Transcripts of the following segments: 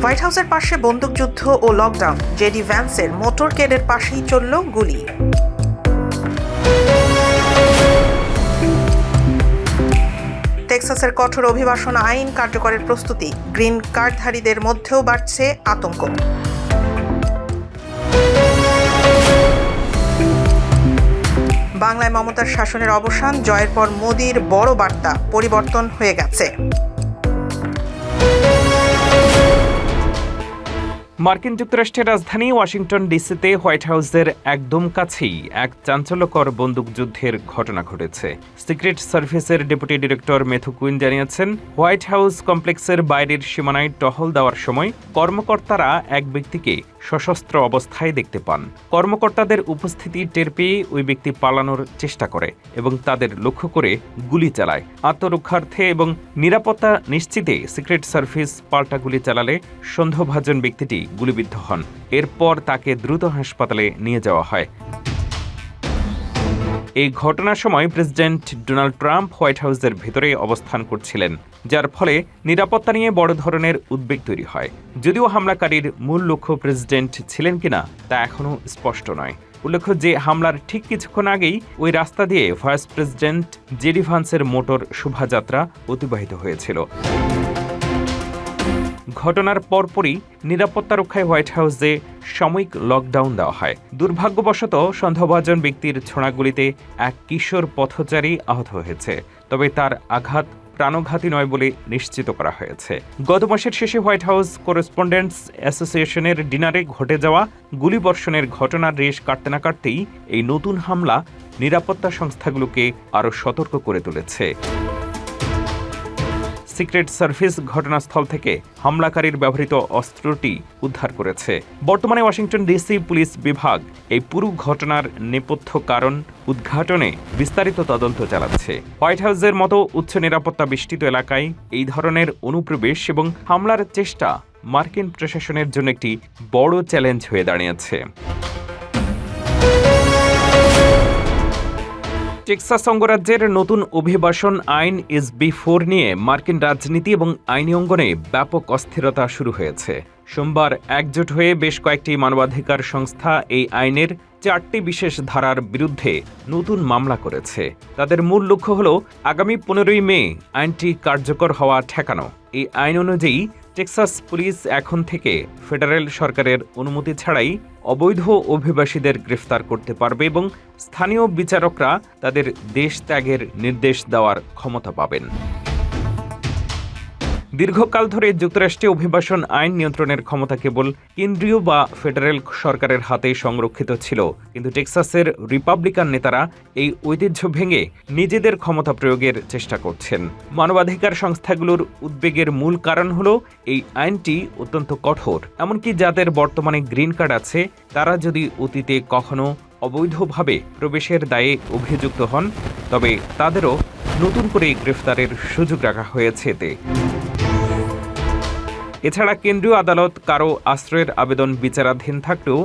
White হাউসের পাশে বন্দুকযুদ্ধ ও lockdown, JD ভ্যান্সের মোটরকেডের পাশেই চলল গুলি। টেক্সাসের কঠোর অভিবাসন আইন কার্যকরের প্রস্তুতি, গ্রিন কার্ডধারীদের মধ্যেও বাড়ছে আতঙ্ক। বাংলায় মমতার শাসনের অবসান, জয়ের পর মোদির বড় বার্তা, পরিবর্তন হয়ে গেছে। মার্কিন যুক্তরাষ্ট্রের রাজধানী ওয়াশিংটন ডিসিতে হোয়াইট হাউসের একদম কাছেই এক চাঞ্চল্যকর বন্দুকযুদ্ধের ঘটনা ঘটেছে। সিক্রেট সার্ভিসের ডেপুটি ডিরেক্টর ম্যাথু কুইন জানিয়েছেন, হোয়াইট হাউস কমপ্লেক্সের বাইরের সীমানায় টহল দেওয়ার সময় কর্মকর্তারা এক ব্যক্তিকে সশস্ত্র অবস্থায় দেখতে পান। কর্মকর্তাদের উপস্থিতি টের পেয়ে ওই ব্যক্তি পালানোর চেষ্টা করে এবং তাদের লক্ষ্য করে গুলি চালায়। আত্মরক্ষার্থে এবং নিরাপত্তা নিশ্চিতে সিক্রেট সার্ভিস পাল্টা গুলি চালালে সন্দেহভাজন ব্যক্তিটি গুলিবিদ্ধ হন। এরপর তাকে দ্রুত হাসপাতালে নিয়ে যাওয়া হয়। এই ঘটনার সময় প্রেসিডেন্ট ডোনাল্ড ট্রাম্প হোয়াইট হাউসের ভেতরে অবস্থান করছিলেন, যার ফলে নিরাপত্তা নিয়ে বড় ধরনের উদ্বেগ তৈরি হয়। যদিও হামলাকারীর মূল লক্ষ্য প্রেসিডেন্ট ছিলেন কিনা তা এখনও স্পষ্ট নয়। উল্লেখ্য যে হামলার ঠিক কিছুক্ষণ আগেই ওই রাস্তা দিয়ে ভাইস প্রেসিডেন্ট জেডি ভ্যান্সের মোটর শোভাযাত্রা অতিবাহিত হয়েছিল। ঘটনার পরপরই নিরাপত্তা রক্ষায় হোয়াইট হাউসে সাময়িক লকডাউন দেওয়া হয়। দুর্ভাগ্যবশত সন্দেহভাজন ব্যক্তির ছোড়াগুলিতে এক কিশোর পথচারী আহত হয়েছে, তবে তার আঘাত প্রাণঘাতী নয় বলে নিশ্চিত করা হয়েছে। গত মাসের শেষে হোয়াইট হাউস করেসপন্ডেন্টস অ্যাসোসিয়েশনের ডিনারে ঘটে যাওয়া গুলিবর্ষণের ঘটনার রেশ কাটতে না কাটতেই এই নতুন হামলা নিরাপত্তা সংস্থাগুলোকে আরও সতর্ক করে তুলেছে। সিক্রেট সার্ভিস ঘটনাস্থল থেকে হামলাকারীর ব্যবহৃত অস্ত্রটি উদ্ধার করেছে। বর্তমানে ওয়াশিংটন ডিসি পুলিশ বিভাগ এই পুরো ঘটনার নেপথ্য কারণ উদ্ঘাটনে বিস্তারিত তদন্ত চালাচ্ছে। হোয়াইট হাউসের মতো উচ্চ নিরাপত্তা বেষ্টিত এলাকায় এই ধরনের অনুপ্রবেশ এবং হামলার চেষ্টা মার্কিন প্রশাসনের জন্য একটি বড় চ্যালেঞ্জ হয়ে দাঁড়িয়েছে। টেক্সাস অঙ্গরাজ্যের নতুন অভিবাসন আইন SB4 নিয়ে মার্কিন রাজনীতি এবং আইনি অঙ্গনে ব্যাপক অস্থিরতা শুরু হয়েছে। সোমবার একজোট হয়ে বেশ কয়েকটি মানবাধিকার সংস্থা এই আইনের 4টি বিশেষ ধারার বিরুদ্ধে নতুন মামলা করেছে। তাদের মূল লক্ষ্য হল আগামী 15ই মে আইনটি কার্যকর হওয়া ঠেকানো। এই আইন অনুযায়ী টেক্সাস পুলিশ এখন থেকে ফেডারেল সরকারের অনুমতি ছাড়াই অবৈধ অভিবাসীদের গ্রেফতার করতে পারবে এবং স্থানীয় বিচারকরা তাদের দেশ ত্যাগের নির্দেশ দেওয়ার ক্ষমতা পাবেন। দীর্ঘকাল ধরে যুক্তরাষ্ট্রে অভিবাসন আইন নিয়ন্ত্রণের ক্ষমতা কেবল কেন্দ্রীয় বা ফেডারেল সরকারের হাতে সংরক্ষিত ছিল, কিন্তু টেক্সাসের রিপাবলিকান নেতারা এই ঐতিহ্য ভেঙে নিজেদের ক্ষমতা প্রয়োগের চেষ্টা করছেন। মানবাধিকার সংস্থাগুলোর উদ্বেগের মূল কারণ হল এই আইনটি অত্যন্ত কঠোর। এমনকি যাদের বর্তমানে গ্রিন কার্ড আছে তারা যদি অতীতে কখনো অবৈধভাবে প্রবেশের দায়ে অভিযুক্ত হন, তবে তাদেরও নতুন করে গ্রেফতারের সুযোগ রাখা হয়েছে এতে। এছাড়া কেন্দ্রীয় আদালত কারো আশ্রয়ের আবেদন বিচারাধীন থাকলেও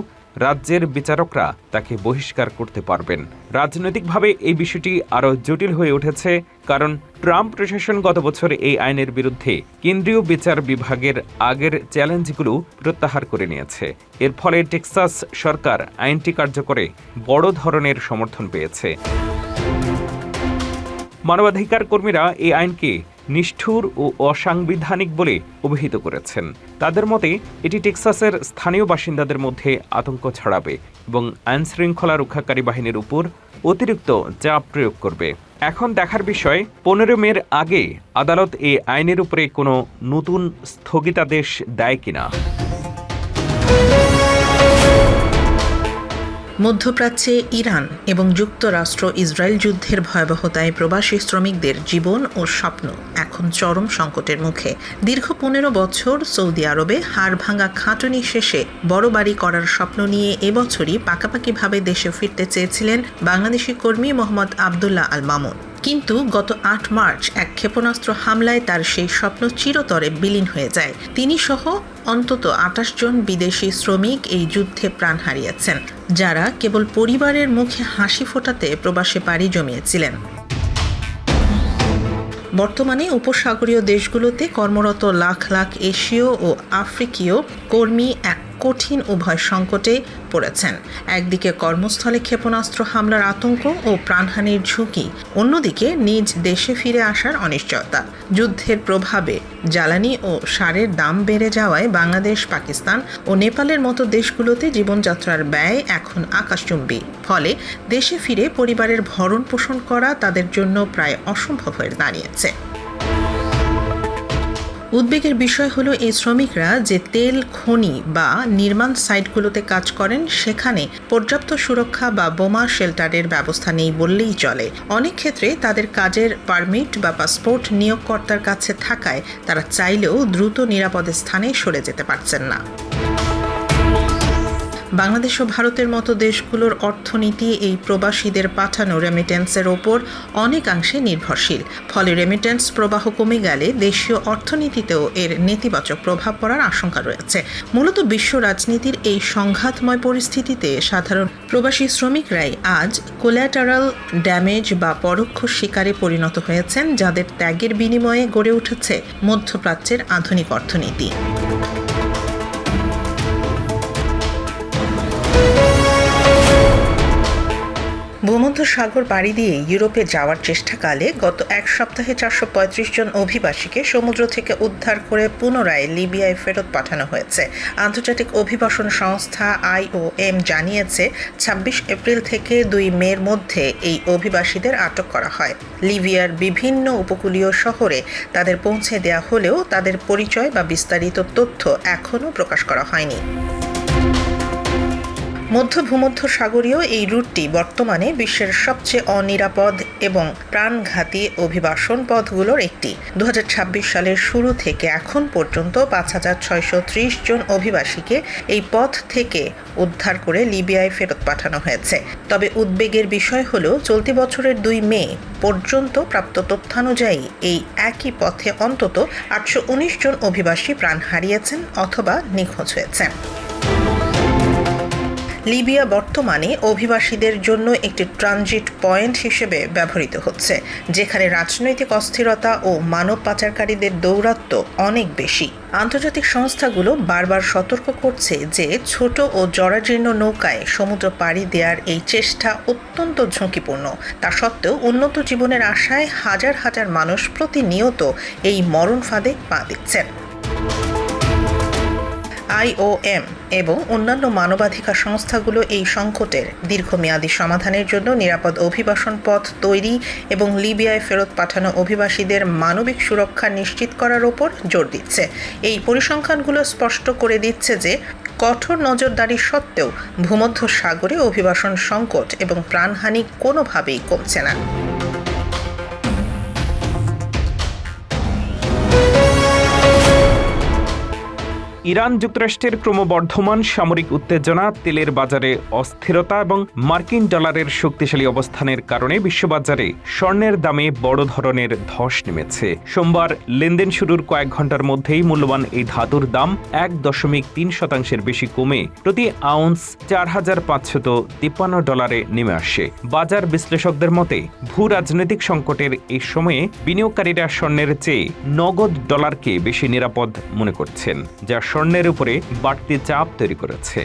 রাজ্যের বিচারকরা তাকে বহিষ্কার করতে পারবেন। রাজনৈতিকভাবে এই বিষয়টি আরও জটিল হয়ে উঠেছে, কারণ ট্রাম্প প্রশাসন গত বছর এই আইনের বিরুদ্ধে কেন্দ্রীয় বিচার বিভাগের আগের চ্যালেঞ্জগুলো প্রত্যাহার করে নিয়েছে। এর ফলে টেক্সাস সরকার আইনটি কার্যকরে বড় ধরনের সমর্থন পেয়েছে। মানবাধিকার কর্মীরা এই আইনকে নিষ্ঠুর ও অসাংবিধানিক বলে অভিহিত করেছেন। তাদের মতে এটি টেক্সাসের স্থানীয় বাসিন্দাদের মধ্যে আতঙ্ক ছড়াবে এবং আইন শৃঙ্খলা রক্ষাকারী বাহিনীর উপর অতিরিক্ত চাপ প্রয়োগ করবে। এখন দেখার বিষয় 15 মের আগে আদালত এই আইনের উপরে কোনো নতুন স্থগিতাদেশ দেয় কিনা। মধ্যপ্রাচ্যে ইরান এবং যুক্তরাষ্ট্র ইসরায়েল যুদ্ধের ভয়াবহতায় প্রবাসী শ্রমিকদের জীবন ও স্বপ্ন এখন চরম সংকটের মুখে। দীর্ঘ 15 বছর সৌদি আরবে হাড়ভাঙা খাটুনি শেষে বড় বাড়ি করার স্বপ্ন নিয়ে এবছরই পাকাপাকিভাবে দেশে ফিরতে চেয়েছিলেন বাংলাদেশি কর্মী মোহাম্মদ আবদুল্লাহ আল মামুন। কিন্তু গত 8 মার্চ এক ক্ষেপণাস্ত্র হামলায় তার সেই স্বপ্ন চিরতরে বিলীন হয়ে যায়। তিনি সহ অন্তত 28 জন বিদেশি শ্রমিক এই যুদ্ধে প্রাণ হারিয়েছেন, যারা কেবল পরিবারের মুখে হাসি ফোটাতে প্রবাসে পাড়ি জমিয়েছিলেন। বর্তমানে উপসাগরীয় দেশগুলোতে কর্মরত লাখ লাখ এশীয় ও আফ্রিকীয় কর্মী এক কঠিন উভয় সংকটে পড়েছেন। একদিকে কর্মস্থলে ক্ষেপণাস্ত্র হামলার আতঙ্ক ও প্রাণহানির ঝুঁকি, অন্যদিকে নিজ দেশে ফিরে আসার অনিশ্চয়তা। যুদ্ধের প্রভাবে জ্বালানি ও সারের দাম বেড়ে যাওয়ায় বাংলাদেশ, পাকিস্তান ও নেপালের মতো দেশগুলোতে জীবনযাত্রার ব্যয় এখন আকাশচুম্বী। ফলে দেশে ফিরে পরিবারের ভরণ পোষণ করা তাদের জন্য প্রায় অসম্ভব হয়ে দাঁড়িয়েছে। উদ্বেগের বিষয় হলো এই শ্রমিকরা যে তেল খনি বা নির্মাণ সাইটগুলোতে কাজ করেন সেখানে পর্যাপ্ত সুরক্ষা বা বোমা শেল্টারের ব্যবস্থা নেই বললেই চলে। অনেক ক্ষেত্রে তাদের কাজের পারমিট বা পাসপোর্ট নিয়োগকর্তার কাছে থাকায় তারা চাইলেও দ্রুত নিরাপদে স্থানে সরে যেতে পারছেন না। বাংলাদেশ ও ভারতের মতো দেশগুলোর অর্থনীতি এই প্রবাসীদের পাঠানো রেমিটেন্সের ওপর অনেকাংশে নির্ভরশীল। ফলে রেমিটেন্স প্রবাহ কমে গেলে দেশীয় অর্থনীতিতেও এর নেতিবাচক প্রভাব পড়ার আশঙ্কা রয়েছে। মূলত বিশ্ব রাজনীতির এই সংঘাতময় পরিস্থিতিতে সাধারণ প্রবাসী শ্রমিকরাই আজ কোল্যাটারাল ড্যামেজ বা পরোক্ষ শিকারে পরিণত হয়েছেন, যাদের ত্যাগের বিনিময়ে গড়ে উঠেছে মধ্যপ্রাচ্যের আধুনিক অর্থনীতি। ভূমধ্যসাগর পাড়ি দিয়ে ইউরোপে যাওয়ার চেষ্টাকালে গত এক সপ্তাহে 435 জন অভিবাসীকে সমুদ্র থেকে উদ্ধার করে পুনরায় লিবিয়ায় ফেরত পাঠানো হয়েছে। আন্তর্জাতিক অভিবাসন সংস্থা IOM জানিয়েছে 26 এপ্রিল থেকে 2 মের মধ্যে এই অভিবাসীদের আটক করা হয়। লিবিয়ার বিভিন্ন উপকূলীয় শহরে তাদের পৌঁছে দেওয়া হলেও তাদের পরিচয় বা বিস্তারিত তথ্য এখনও প্রকাশ করা হয়নি। ভূমধ্যসাগরীয় এই রুটটি বর্তমানে বিশ্বের সবচেয়ে অনিরাপদ এবং প্রাণঘাতী অভিবাসন পথগুলোর একটি। 2026 সালের শুরু থেকে এখন পর্যন্ত 5630 জন অভিবাসীকে এই পথ থেকে উদ্ধার করে লিবিয়ায় ফেরত পাঠানো হয়েছে। তবে উদ্বেগের বিষয় হলো চলতি বছরের 2 মে পর্যন্ত প্রাপ্ত তথ্যানুযায়ী এই একই পথে অন্তত 819 জন অভিবাসী প্রাণ হারিয়েছেন অথবা নিখোঁজ হয়েছেন। লিবিয়া বর্তমানে অভিবাসীদের জন্য একটি ট্রানজিট পয়েন্ট হিসেবে ব্যবহৃত হচ্ছে, যেখানে রাজনৈতিক অস্থিরতা ও মানব পাচারকারীদের দৌরাত্ম্য অনেক বেশি। আন্তর্জাতিক সংস্থাগুলো বারবার সতর্ক করছে যে ছোট ও জরাজীর্ণ নৌকায় সমুদ্র পাড়ি দেওয়ার এই চেষ্টা অত্যন্ত ঝুঁকিপূর্ণ। তা সত্ত্বেও উন্নত জীবনের আশায় হাজার হাজার মানুষ প্রতিনিয়ত এই মরণ ফাঁদে পা দিচ্ছেন। IOM এবং অন্যান্য মানবাধিকার সংস্থাগুলো এই সংকটের দীর্ঘমেয়াদী সমাধানের জন্য নিরাপদ অভিবাসন পথ তৈরি এবং লিবিয়ায় ফেরত পাঠানো অভিবাসীদের মানবিক সুরক্ষা নিশ্চিত করার ওপর জোর দিচ্ছে। এই পরিসংখ্যানগুলো স্পষ্ট করে দিচ্ছে যে কঠোর নজরদারি সত্ত্বেও ভূমধ্যসাগরে অভিবাসন সংকট এবং প্রাণহানি কোনোভাবেই কমছে না। ইরান যুক্তরাষ্ট্রের ক্রমবর্ধমান সামরিক উত্তেজনা, তেলের বাজারে অস্থিরতা এবং মার্কিন ডলারের শক্তিশালী অবস্থানের কারণে বিশ্ববাজারে স্বর্ণের দামে বড় ধরনের ধস নেমেছে। সোমবার লেনদেন শুরুর কয়েক ঘন্টার মধ্যেই মূল্যবান এই ধাতুর দাম 1.3% বেশি কমে প্রতি আউন্স $4,553 নেমে আসে। বাজার বিশ্লেষকদের মতে ভূ রাজনৈতিক সংকটের এই সময়ে বিনিয়োগকারীরা স্বর্ণের চেয়ে নগদ ডলারকে বেশি নিরাপদ মনে করছেন, যা স্বর্ণের উপরে বাড়তি চাপ তৈরি করেছে।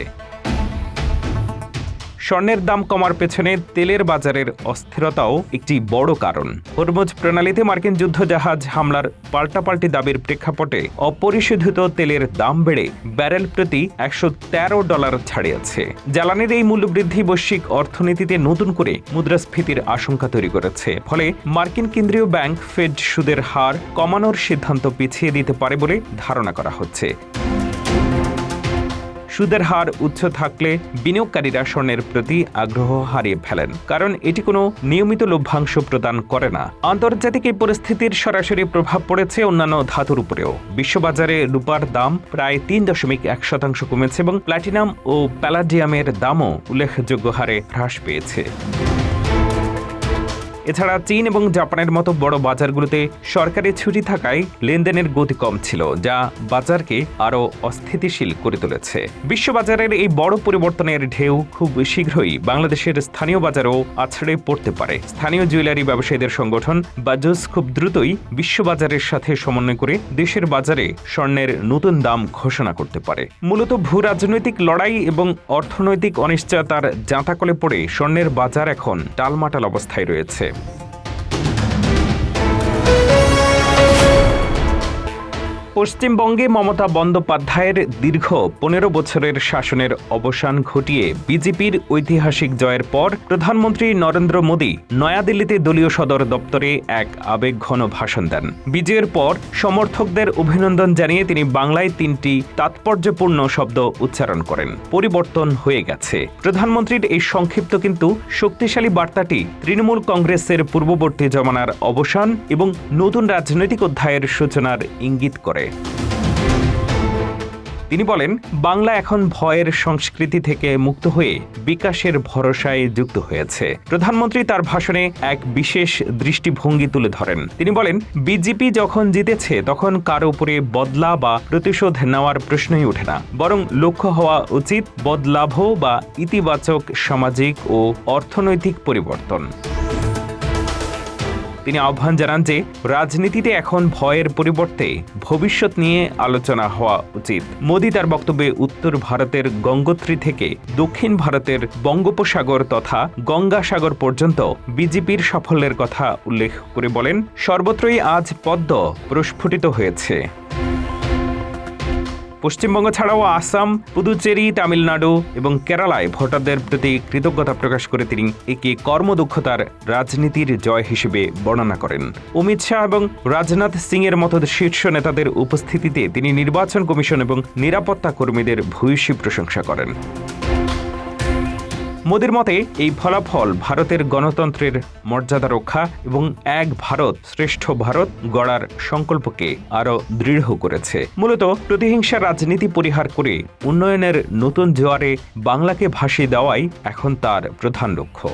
স্বর্ণের দাম কমার পেছনে তেলের বাজারের অস্থিরতাও একটি বড় কারণ। হরমুজ প্রণালীতে মার্কিন যুদ্ধজাহাজ হামলার পাল্টাপাল্টি দাবির প্রেক্ষাপটে অপরিশোধিত তেলের দাম বেড়ে ব্যারেল প্রতি $113 ছাড়িয়েছে। জ্বালানির এই মূল্যবৃদ্ধি বৈশ্বিক অর্থনীতিতে নতুন করে মুদ্রাস্ফীতির আশঙ্কা তৈরি করেছে। ফলে মার্কিন কেন্দ্রীয় ব্যাংক ফেড সুদের হার কমানোর সিদ্ধান্ত পিছিয়ে দিতে পারে বলে ধারণা করা হচ্ছে। সুদের হার উচ্চ থাকলে বিনিয়োগকারীরা স্বর্ণের প্রতি আগ্রহ হারিয়ে ফেলেন, কারণ এটি কোনো নিয়মিত লভ্যাংশ প্রদান করে না। আন্তর্জাতিক এই পরিস্থিতির সরাসরি প্রভাব পড়েছে অন্যান্য ধাতুর উপরেও। বিশ্ববাজারে রূপার দাম প্রায় 3.1% কমেছে এবং প্ল্যাটিনাম ও প্যালাডিয়ামের দামও উল্লেখযোগ্য হারে হ্রাস পেয়েছে। এছাড়া চীন এবং জাপানের মতো বড় বাজারগুলোতে সরকারি ছুটি থাকায় লেনদেনের গতি কম ছিল, যা বাজারকে আরও অস্থিতিশীল করে তুলেছে। বিশ্ববাজারের এই বড় পরিবর্তনের ঢেউ খুব শীঘ্রই বাংলাদেশের স্থানীয় বাজারেও আছড়ে পড়তে পারে। স্থানীয় জুয়েলারি ব্যবসায়ীদের সংগঠন বাজুস খুব দ্রুতই বিশ্ববাজারের সাথে সমন্বয় করে দেশের বাজারে স্বর্ণের নতুন দাম ঘোষণা করতে পারে। মূলত ভূ রাজনৈতিক লড়াই এবং অর্থনৈতিক অনিশ্চয়তার জাঁতাকলে পড়ে স্বর্ণের বাজার এখন টালমাটাল অবস্থায় রয়েছে। পশ্চিমবঙ্গে মমতা বন্দ্যোপাধ্যায়ের দীর্ঘ ১৫ বছরের শাসনের অবসান ঘটিয়ে বিজেপির ঐতিহাসিক জয়ের পর প্রধানমন্ত্রী নরেন্দ্র মোদী নয়াদিল্লিতে দলীয় সদর দপ্তরে এক আবেগঘন ভাষণ দেন। বিজয়ের পর সমর্থকদের অভিনন্দন জানিয়ে তিনি বাংলায় ৩টি তাৎপর্যপূর্ণ শব্দ উচ্চারণ করেন। পরিবর্তন হয়ে গেছে। প্রধানমন্ত্রীর এই সংক্ষিপ্ত কিন্তু শক্তিশালী বার্তাটি তৃণমূল কংগ্রেসের পূর্ববর্তী জমানার অবসান এবং নতুন রাজনৈতিক অধ্যায়ের সূচনার ইঙ্গিত করে। তিনি বলেন, বাংলা এখন ভয়ের সংস্কৃতি থেকে মুক্ত হয়ে বিকাশের ভরসায় যুক্ত হয়েছে। প্রধানমন্ত্রী তার ভাষণে এক বিশেষ দৃষ্টিভঙ্গি তুলে ধরেন। তিনি বলেন, বিজেপি যখন জিতেছে তখন কারো উপরে বদলা বা প্রতিশোধ নেওয়ার প্রশ্নই ওঠে না, বরং লক্ষ্য হওয়া উচিত বদলাভ বা ইতিবাচক সামাজিক ও অর্থনৈতিক পরিবর্তন। তিনি আহ্বান জানান যে রাজনীতিতে এখন ভয়ের পরিবর্তে ভবিষ্যৎ নিয়ে আলোচনা হওয়া উচিত। মোদী তার বক্তব্যে উত্তর ভারতের গঙ্গোত্রী থেকে দক্ষিণ ভারতের বঙ্গোপসাগর তথা গঙ্গাসাগর পর্যন্ত বিজেপির সাফল্যের কথা উল্লেখ করে বলেন, সর্বত্রই আজ পদ্ম প্রস্ফুটিত হয়েছে। পশ্চিমবঙ্গ ছাড়াও আসাম, পুদুচেরি, তামিলনাড়ু এবং কেরালায় ভোটারদের প্রতি কৃতজ্ঞতা প্রকাশ করে তিনি একে কর্মদক্ষতার রাজনীতির জয় হিসেবে বর্ণনা করেন। অমিত শাহ এবং রাজনাথ সিং এর মতো শীর্ষ নেতাদের উপস্থিতিতে তিনি নির্বাচন কমিশন এবং নিরাপত্তা কর্মীদের ভূয়সী প্রশংসা করেন। মোদির মতে এই ফলাফল ভারতের গণতন্ত্রের মর্যাদা রক্ষা এবং এক ভারত শ্রেষ্ঠ ভারত গড়ার সংকল্পকে আরও দৃঢ় করেছে। মূলত প্রতিহিংসা রাজনীতি পরিহার করে উন্নয়নের নতুন জোয়ারে বাংলাকে ভাসিয়ে দেওয়াই এখন তার প্রধান লক্ষ্য।